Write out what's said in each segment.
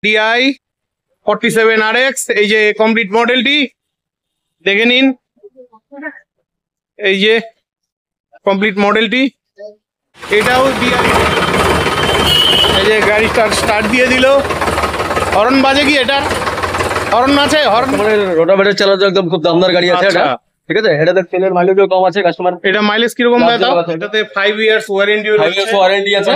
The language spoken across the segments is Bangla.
DI 47RX এই যে কমপ্লিট মডেলটি দেখে নিন। এই যে কমপ্লিট মডেলটি, এটাও DI। এই যে গাড়িটা স্টার্ট দিয়ে দিল। হর্ন বাজে কি? এটা হর্ন আছে? হর্ন মানে রোটাভেটর চালাতে একদম খুব দামদার গাড়ি আছে এটা। ঠিক আছে, এটাতে তেলের মাইলেজও কম আছে কাস্টমার। এটা মাইলেজ কিরকম দেয়? এটাতে 5 ইয়ার্স ওয়ারেন্টি আছে।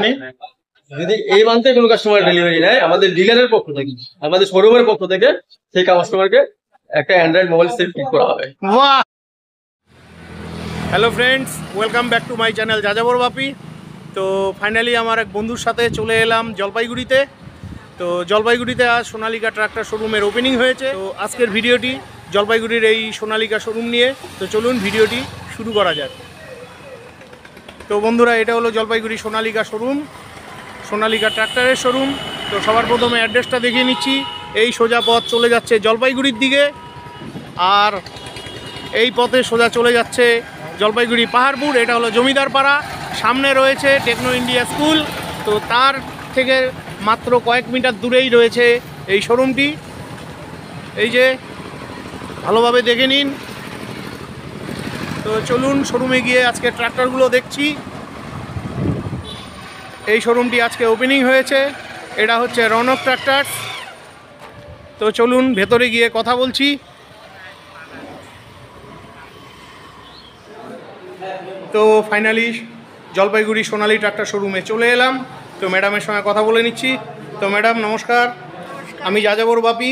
যদি এই মান্থে কোনো কাস্টমার ডেলিভারি নেয় আমাদের ডিলারের পক্ষ থেকে, আমাদের শোরুমের পক্ষ থেকে, সেই কাস্টমারকে একটা অ্যান্ড্রয়েড মোবাইল সেট ফিট করা হবে। বাহ! Hello friends, welcome back to my channel যাযাবর বাপি। তো ফাইনালি আমার এক বন্ধুর সাথে চলে এলাম জলপাইগুড়িতে। তো জলপাইগুড়িতে আজ সোনালিকা ট্রাক্টর শোরুমের ওপেনিং হয়েছে। তো আজকের ভিডিওটি জলপাইগুড়ির এই সোনালিকা শোরুম নিয়ে। তো চলুন ভিডিওটি শুরু করা যাক। তো বন্ধুরা, এটা হলো জলপাইগুড়ি সোনালিকা শোরুম, সোনালিকা ট্রাক্টরের শোরুম। তো সবার প্রথমে অ্যাড্রেসটা দেখিয়ে নিচ্ছি। এই সোজা পথ চলে যাচ্ছে জলপাইগুড়ির দিকে, আর এই পথে সোজা চলে যাচ্ছে জলপাইগুড়ি পাহাড়পুর। এটা হলো জমিদার পাড়া। সামনে রয়েছে টেকনো ইন্ডিয়া স্কুল। তো তার থেকে মাত্র কয়েক মিটার দূরেই রয়েছে এই শোরুমটি। এই যে ভালোভাবে দেখে নিন। তো চলুন শোরুমে গিয়ে আজকে ট্রাক্টরগুলো দেখছি। এই শোরুমটি আজকে ওপেনিং হয়েছে। এটা হচ্ছে রনক ট্রাক্টরস। তো চলুন ভেতরে গিয়ে কথা বলছি। তো ফাইনালি জলপাইগুড়ি সোনালী ট্রাক্টর শোরুমে চলে এলাম। তো ম্যাডামের সঙ্গে কথা বলে নিচ্ছি। তো ম্যাডাম নমস্কার, আমি যাযাবর বাপি।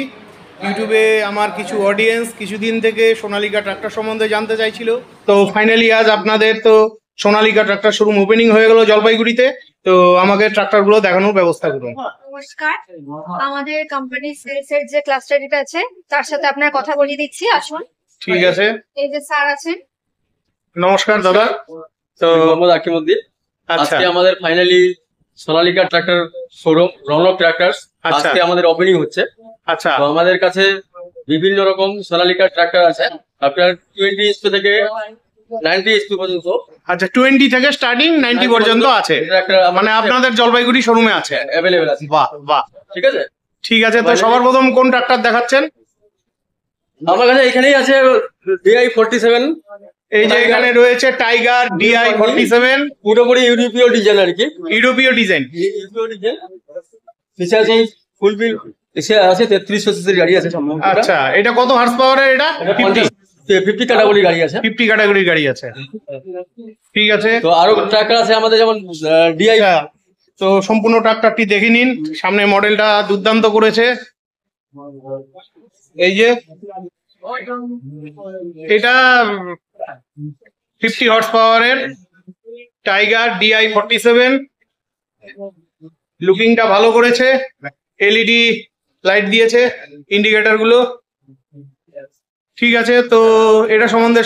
ইউটিউবে আমার কিছু অডিয়েন্স কিছুদিন থেকে সোনালিকা ট্রাক্টর সম্বন্ধে জানতে চাইছিল। তো ফাইনালি আজ আপনাদের তো সোনালিকা ট্রাক্টর শোরুম ওপেনিং হয়ে গেল জলপাইগুড়িতে। তো আমাকে ট্রাক্টরগুলো দেখানোর ব্যবস্থা করুন। নমস্কার, আমাদের কোম্পানি সেলসের যে ক্লাস্টারটা আছে তার সাথে আপনার কথা বলিয়ে দিচ্ছি, আসুন। ঠিক আছে। এই যে স্যার আছেন। নমস্কার দাদা। তো মোহাম্মদ আকিমউদ্দিন। আজকে আমাদের finally Sonalika tractor showroom Raunak tractors আজকে আমাদের ওপেনিং হচ্ছে। আচ্ছা, তো আমাদের কাছে বিভিন্ন রকম সোনালিকা ট্রাক্টর আছে, আপনার 20 এসপি থেকে 90 এসপি পর্যন্ত। আচ্ছা, 20 থেকে স্টার্টিং 90 পর্যন্ত আছে, মানে আপনাদের জলপাইগুড়ি শোরুমে আছে, অ্যাভেলেবেল আছে। বাহ বাহ, ঠিক আছে ঠিক আছে। তো সবার প্রথম কোন ট্রাক্টর দেখাচ্ছেন? আমার কাছে এখানেই আছে DI 47। এই যে এখানে রয়েছে টাইগার DI 47, পুরোপুরি ইউরোপীয় ডিজাইন আর কি, ইউরোপীয় ডিজাইন। ফিচার ফুল বিল এসে আছে 3300 সিসির গাড়ি আছে। আচ্ছা, এটা কত হর্স পাওয়ারের? এটা 50 ক্যাটাগরি গাড়ি আছে, 50 ক্যাটাগরির গাড়ি আছে। ঠিক আছে। তো আরো ট্রাক্টর আছে আমাদের, যেমন DI। তো সম্পূর্ণ ট্রাক্টরটি দেখে নিন। সামনে মডেলটা দুর্দান্ত করেছে। এই যে এটা 50 হর্স পাওয়ারের টাইগার DI 47। লুকিংটা ভালো করেছে, LED লাইট দিয়েছে, ইন্ডিকেটর গুলো ঠিক আছে। তো এটা সম্বন্ধে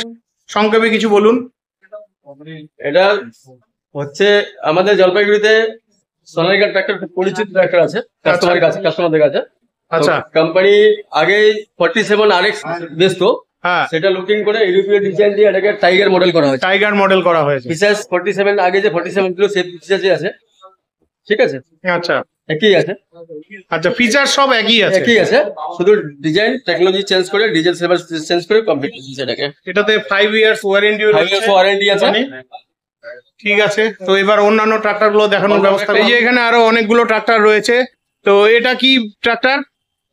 সংক্ষেপে কিছু বলুন। এটা হচ্ছে আমাদের জলপাইগুড়িতে সোনালিকা ট্রাক্টর পরিচিত ট্রাক্টর আছে কাস্টমারদের কাছে। আচ্ছা, কোম্পানি আগে 47RX বেচতো, সেটা লুকিং করে ইউরোপীয় ডিজাইন দিয়ে এটাকে টাইগার মডেল করা হয়েছে। টাইগার মডেল করা হয়েছে। ফিচার্স 47 আগে যে 47 ছিল সেই ফিচার্সই আছে। ঠিক আছে, আচ্ছা একই আছে। আচ্ছা, ফিচার সব একই আছে, শুধু ডিজাইন টেকনোলজি চেঞ্জ করে, ডিজেল সেভার চেঞ্জ করে কমপ্লিট করছে এটাকে। এটাতে 5 ইয়ার্স ওয়ারেন্টি আছে। ঠিক আছে। তো এবার অন্যান্য ট্রাক্টর গুলো দেখানোর ব্যবস্থা। এই যে এখানে আরো অনেকগুলো ট্রাক্টর রয়েছে। তো এটা কি ট্রাক্টর?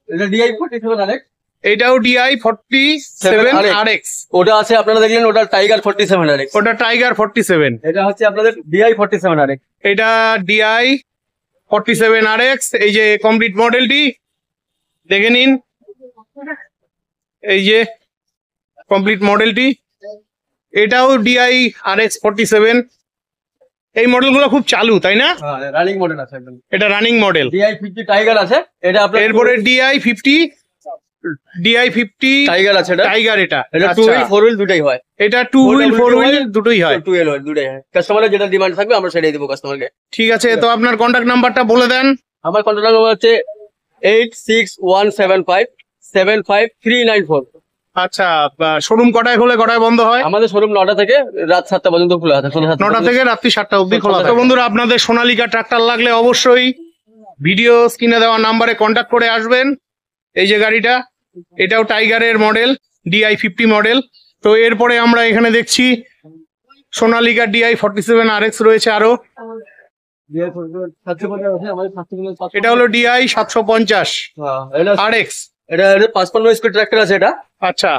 এটা DI 47RX। এটাও DI 47RX। ওটা আছে আপনারা দেখলেন, ওটা টাইগার 47RX। ওটা টাইগার 47। এটা হচ্ছে আপনাদের DI 47RX। এটা DI 47RX। এই যে কমপ্লিট মডেলটি দেখে নিন। এই যে কমপ্লিট মডেলটি, এটাও DI RX 47। এই মডেলগুলো খুব চালু, তাই না? রানিং মডেল আছে একদম। এটা রানিং মডেল। DI 50 টাইগার আছে। এটা আপনার এরপরে DI 50 টাইগার আছে। টাইগার এটা 2 হুইল 4 হুইল দুটোই হয়। এটা 2 হুইল 4 হুইল দুটোই হয়। 2 হুইল দুটোই হয়। কাস্টমারের যেটা ডিমান্ড থাকবে আমরা সেটাই দেবো কাস্টমারকে। ঠিক আছে। তো আপনার কন্টাক্ট নাম্বারটা বলে দেন। আমার কন্টাক্ট নাম্বার হচ্ছে 8617575394। আচ্ছা, শোরুম কটায় খোলে, কটায় বন্ধ হয়? আমাদের শোরুম 9টা থেকে রাত 7টা পর্যন্ত খোলা থাকে। 9টা থেকে রাত্রি 7টা অবধি খোলা থাকে। বন্ধুরা, আপনাদের সোনালিকা ট্রাক্টর লাগলে অবশ্যই ভিডিও স্ক্রিনে দেওয়া নাম্বারে কন্ট্যাক্ট করে আসবেন। এই যে গাড়িটা, এটাও টাইগারের মডেল, DI50 মডেল। তো এরপরে আমরা এখানে দেখছি সোনালিকা DI47 RX রয়েছে আরো। এটা হলো DI750 RX। এটা 55 স্পিড ট্রাক্টর আছে এটা। আচ্ছা,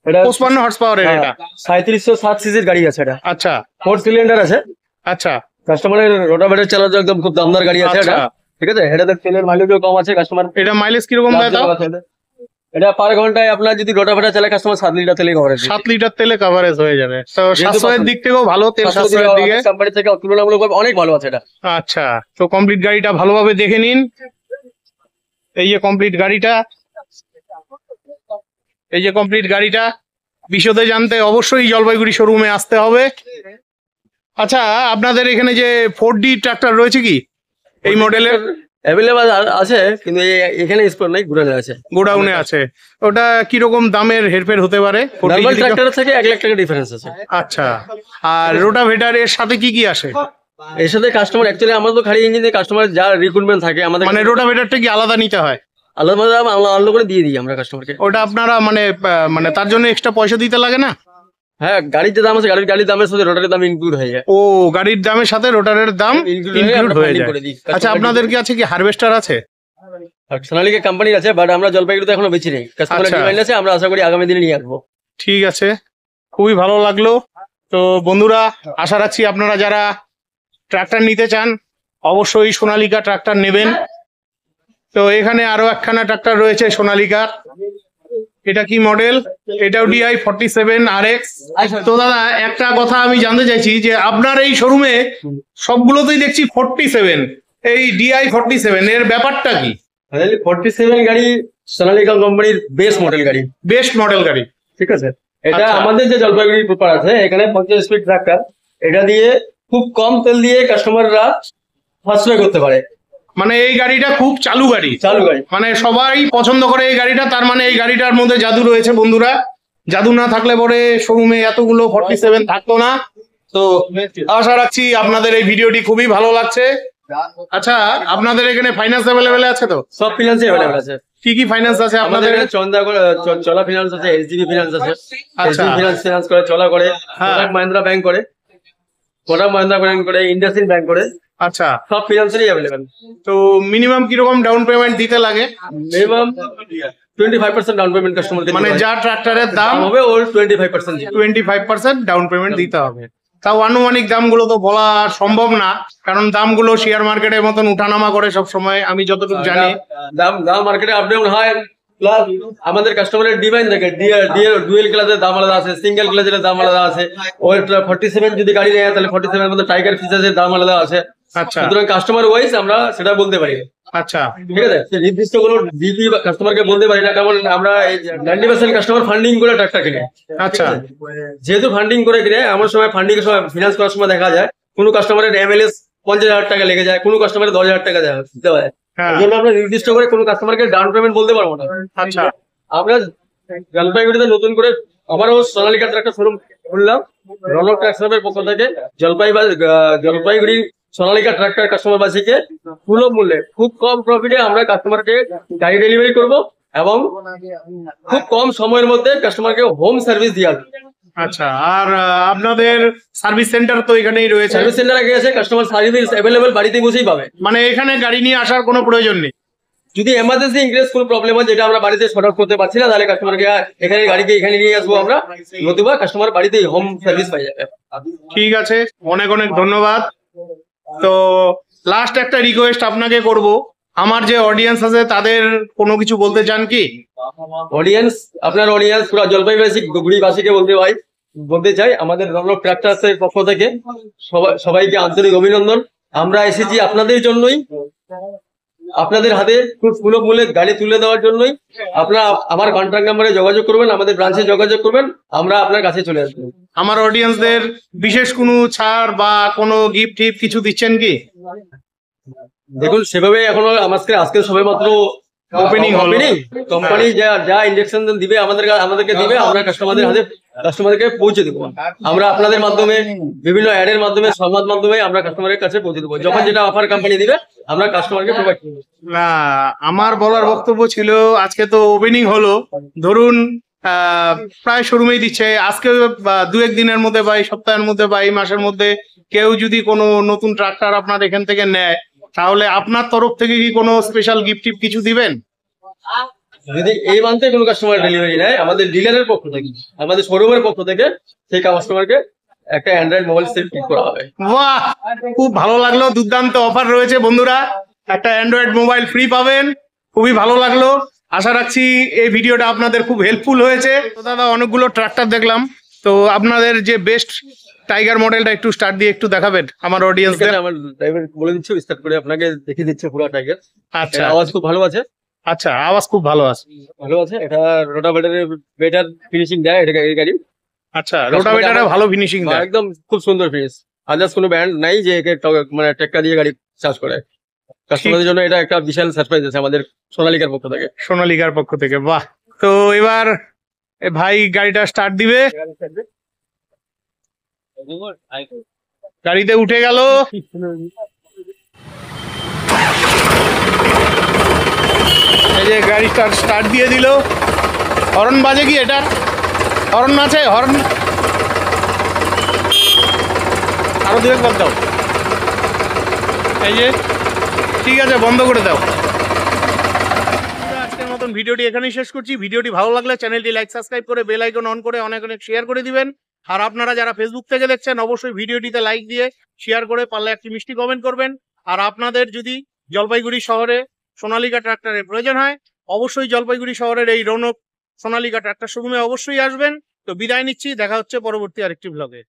এটা 55 হর্স পাওয়ারের এটা। 3707 সিসির গাড়ি আছে এটা। আচ্ছা 4 সিলিন্ডার আছে। আচ্ছা কাস্টমারের রোটাভেটার চালাতে একদম খুব দামদার গাড়ি আছে এটা। আচ্ছা। ঠিক আছে, এটাতে তেলের মাইলেজও কম আছে। কাস্টমার এটা মাইলেজ কিরকম দেয় তাও? এটা পার ঘন্টায় আপনার যদি রোটাভেটার চালায় কাস্টমার 7 লিটার তেলে কভারেজ। 7 লিটার তেলে কভারেজ হয়ে যাবে। তো সাশ্রয়ের দিক থেকেও ভালো, তেল সাশ্রয়ের দিকে কোম্পানি থেকে তুলনামূলকভাবে অনেক ভালো আছে এটা। আচ্ছা, তো কমপ্লিট গাড়িটা ভালোভাবে দেখে নিন। এই যে কমপ্লিট গাড়িটা, এই যে কমপ্লিট গাড়িটা। বিশদে জানতে অবশ্যই জলপাইগুড়ি শোরুমে আসতে হবে। আচ্ছা, আপনাদের এখানে যে 4D ট্রাক্টর রয়েছে কি এই মডেলের? অ্যাভেলেবল আছে, কিন্তু এখানে স্পট নাই, গোডাউনে আছে। গোডাউনে আছে। ওটা কিরকম দামের হেরফের হতে পারে? নরমাল ট্রাক্টরের থেকে 1 লাখ টাকা ডিফারেন্স আছে। আচ্ছা, আর রোটাভেটারের সাথে কি কি আসে? এর সাথে কাস্টমার অ্যাকচুয়ালি আমাদের তো খালি ইঞ্জিনে কাস্টমার যা রিক্রুটমেন্ট থাকে আমাদের, মানে রোটাভেটারটা কি আলাদা নিতে হয়? আলাদা আলাদা করে দিয়ে দিই আমরা কাস্টমারকে। ওটা আপনারা মানে তার জন্য এক্সট্রা পয়সা দিতে লাগে না? হ্যাঁ, গাড়ির যে দাম আছে গাড়ির দামের সাথে রোটারের দাম ইনক্লুড হয়ে যায়। ও, গাড়ির দামের সাথে রোটারের দাম ইনক্লুড হয়ে যায়। আচ্ছা, আপনাদের কি আছে কি হারভেস্টার আছে? সোনালিকা কোম্পানির আছে, বাট আমরা জলপাইগুড়িতে এখনো বেশি নেই। কাস্টমারের ডিমান্ড আছে, আমরা আশা করি আগামী দিনে নিয়ে আসবো। ঠিক আছে, খুবই ভালো লাগলো। তো বন্ধুরা, আশা রাখছি আপনারা যারা ট্রাক্টর নিতে চান অবশ্যই সোনালিকা ট্রাক্টর নেবেন। তো এখানে আরো একখানা ট্রাক্টর রয়েছে সোনালিকার। এটা কি মডেল? এটাও DI47 RX। তো দাদা, একটা কথা আমি জানতে চাইছি যে আপনার এই শোরুমে সবগুলোতেই দেখছি 47, এই DI47 এর ব্যাপারটা কি? 47 গাড়ি সোনালিকা কোম্পানির বেস্ট মডেল গাড়ি। বেস্ট মডেল গাড়ি, ঠিক আছে। এটা আচ্ছা। আমাদের যে জলপাইগুড়ি প্রপার আছে, এখানে 50 স্পিড ট্রাক্টর। এটা দিয়ে খুব কম তেল দিয়ে কাস্টমাররা সাশ্রয় করতে পারে। মানে এই গাড়িটা খুব চালু গাড়ি। চালু গাড়ি, মানে সবাই পছন্দ করে এই গাড়িটা। তার মানে এই গাড়িটার মধ্যে জাদু রয়েছে বন্ধুরা। জাদু না থাকলে পরে শোরুমে এতগুলো 47 থাকতো না। তো আশা রাখছি আপনাদের এই ভিডিওটি খুবই ভালো লাগছে। আচ্ছা, আপনাদের এখানে ফাইন্যান্স অ্যাভেলেবেল আছে তো? সব ফিনান্সই অ্যাভেলেবল আছে। কি কি ফাইন্যান্স আছে আমাদের আপনাদের? এখানে চলা ফিনান্স আছে, SGB ফিনান্স আছে। আচ্ছা। SGB ফিনান্স করে, চলা করে, হ্যাঁ। কোটাক মাহিন্দ্রা ব্যাংক করে, কোটাক মাহিন্দ্রা ব্যাংক করে, ইন্ডাসইন্ড ব্যাংক করে। আচ্ছা, সব ফিনান্সেরই অ্যাভেলেবেল। তো মিনিমাম কিরকম ডাউন পেমেন্ট দিতে লাগে? মিনিমাম 25% ডাউন পেমেন্ট কাস্টমারকে মানে যা ট্রাক্টরের দাম হবে ওর 25%। 25% ডাউন পেমেন্ট দিতে হবে। তাও আনুমানিক দামগুলো তো বলা সম্ভব না, কারণ দামগুলো শেয়ার মার্কেটের মতন উঠানামা করে সব সময়, আমি যতটুকু জানি। দাম মার্কেটে আপ ডাউন হয়। প্লাস আমাদের কাস্টমারের ডিমান্ড থাকে, ডুয়েল ক্লাসের দাম আলাদা আছে, সিঙ্গেল ক্লাসের দাম আলাদা আছে। ওই 47 যদি গাড়ি নেয় তাহলে 47 এর মধ্যে টাইগার ফিচার্সের দাম আলাদা আছে। আচ্ছা সুতরাং কাস্টমার ওয়াইজ আমরা সেটা বলতে পারি। আচ্ছা, ঠিক আছে, নির্দিষ্ট কোনো ডিপি কাস্টমারকে বলতে পারি না, কারণ আমরা 90% কাস্টমার ফান্ডিং করে ট্রাক্টর কিনে। আচ্ছা, যেহেতু ফান্ডিং করে কিনে, আমার সময় ফান্ডিং এর সময় ফিনান্স করার সময় দেখা যায় কোনো কাস্টমারের MLS 50,000 টাকা লেগে যায়, কোনো কাস্টমারের 10,000 টাকা দিতে হয়। হ্যাঁ, এই জন্য আমরা নির্দিষ্ট করে কোনো কাস্টমারকে ডাউন পেমেন্ট বলতে পারবো না। আচ্ছা, আমরা জলপাইগুড়িতে নতুন করে আবারও সোনালিকা ট্রাক্টর শোরুম খুললাম। রনক ট্রাক্টরের পক্ষ থেকে জলপাইগুড়ির সোনালিকা ট্রাক্টর কাস্টমারবাসীকে সুলভ মূল্যে খুব কম প্রফিটে আমরা কাস্টমারকে গাড়ি ডেলিভারি করব এবং খুব কম সময়ের মধ্যে কাস্টমারকে হোম সার্ভিস দিয়ে আসবে। আচ্ছা। আর আপনাদের সার্ভিস সেন্টার তো এখানেই রয়েছে? সার্ভিস সেন্টার আগে আছে, কাস্টমার সার্ভিস অ্যাভেলেবল বাড়িতে বসেই পাবে। মানে এখানে গাড়ি নিয়ে আসার কোনো প্রয়োজন নেই? যদি এমার্জেন্সি ইনক্রেস কোনো প্রবলেম হয় যেটা আমরা বাড়িতে সর্ট আউট করতে পারছি না, তাহলে কাস্টমারকে এখানে গাড়িকে এখানে নিয়ে আসবো আমরা, নতুবা কাস্টমার বাড়িতেই হোম সার্ভিস পাই যাবে। ঠিক আছে, অনেক অনেক ধন্যবাদ। তো লাস্ট একটা রিকোয়েস্ট আপনাকে করব, আমার যে অডিয়েন্স আছে তাদের কোনো কিছু বলতে চান কি? অডিয়েন্স, আপনার অডিয়েন্স পুরো জলপাইগুড়িবাসীকে বলতে চাই আমাদের রনক ট্রাক্টরসের পক্ষ থেকে সবাইকে আন্তরিক অভিনন্দন। আমরা এসেছি আপনাদের জন্যই, আপনাদের হাতে খুব সুলভ মূল্যে গাড়ি তুলে দেওয়ার জন্যই। আপনারা আমার কন্ট্যাক্ট নাম্বারে যোগাযোগ করবেন, আমাদের ব্রাঞ্চে যোগাযোগ করবেন, আমরা আপনার কাছে চলে আসবো। আমার অডিয়েন্সদের বিশেষ কোনো ছাড় বা কোনো গিফট টিপ কিছু দিচ্ছেন কি? দেখুন, সেভাবে এখনো আজকে সবে মাত্র ওপেনিং হলো। কোম্পানি যা যা ইনজেকশন দিবে আমাদেরকে দিবে, আমরা কাস্টমারকে পৌঁছে দেবো। আমরা আপনাদের মাধ্যমে, বিভিন্ন অ্যাডের মাধ্যমে, সংবাদ মাধ্যমে আমরা কাস্টমারের কাছে পৌঁছে দেবো। যখন যেটা অফার কোম্পানি দিবে আমরা কাস্টমারকে প্রোভাইড করবো। না, আমার বলার বক্তব্য ছিল আজকে তো ওপেনিং হলো, ধরুন প্রায় শোরুমেই দিচ্ছে, আজকে বা দু এক দিনের মধ্যে বা এই সপ্তাহের মধ্যে বা এই মাসের মধ্যে কেউ যদি কোনো নতুন ট্রাক্টর আপনার এখান থেকে নেয়, তাহলে আপনার তরফ থেকে কি কোনো স্পেশাল গিফট টিপ কিছু দিবেন? যদি এই মান্থে কোনো কাস্টমার ডেলিভারি নেয়, আমাদের ডিলারের পক্ষ থেকে, আমাদের শোরুমের পক্ষ থেকে সেই কাস্টমারকে একটা অ্যান্ড্রয়েড মোবাইল সেট গিফট করা হবে। বাহ, খুব ভালো লাগলো, দুর্দান্ত অফার রয়েছে বন্ধুরা, একটা অ্যান্ড্রয়েড মোবাইল ফ্রি পাবেন, খুবই ভালো লাগলো। আশা রাখছি এই ভিডিওটা আপনাদের খুব হেল্পফুল হয়েছে। তো দাদা, অনেকগুলো ট্রাক্টর দেখলাম, তো আপনাদের যে বেস্ট টাইগার মডেলটা একটু স্টার্ট দিয়ে একটু দেখাবেন আমার অডিয়েন্সদের। আমার ড্রাইভার বলে দিচ্ছে, স্টার্ট করে আপনাকে দেখিয়ে দিচ্ছে পুরো টাইগার। আচ্ছা, আওয়াজ খুব ভালো আছে। আচ্ছা, আওয়াজ খুব ভালো আছে। এটা রোটাভেটারের বেটার ফিনিশিং দেয় এটা এই গাড়ি। আচ্ছা, রোটাভেটারে ভালো ফিনিশিং দেয়, একদম খুব সুন্দর ফিনিশ। আদার্স কোনো ব্যান্ড নাই যে একে মানে টেক্কা দিয়ে গাড়ি চার্জ করে। কাস্টমারদের জন্য এটা একটা বিশাল সারপ্রাইজ আছে আমাদের সোনালিকার পক্ষ থেকে। সোনালিকার পক্ষ থেকে, বাহ। তো এবার ভাই গাড়িটা স্টার্ট দিবে, গাড়িতে উঠে গেল। এই যে গাড়ি স্টার্ট দিয়ে দিল। হর্ন বাজে কি? এটা হর্ন আছে, হর্ন আরো দু একবার দাও। এই যে, ঠিক আছে, বন্ধ করে দাও। আজকের মতন ভিডিওটি এখানেই শেষ করছি। ভিডিওটি ভালো লাগলে চ্যানেলটি লাইক, সাবস্ক্রাইব করে বেল আইকন অন করে অনেক অনেক শেয়ার করে দিবেন। আর আপনারা যারা ফেসবুক থেকে দেখছেন, অবশ্যই ভিডিওটিতে লাইক দিয়ে শেয়ার করে পারলে একটি মিষ্টি কমেন্ট করবেন। আর আপনাদের যদি জলপাইগুড়ি শহরে সোনালিকা ট্রাক্টরের প্রয়োজন হয়, অবশ্যই জলপাইগুড়ি শহরের এই রৌনক সোনালিকা ট্রাক্টর শোরুমে অবশ্যই আসবেন। তো বিদায় নিচ্ছি, দেখা হচ্ছে পরবর্তী আরেকটি ব্লগে।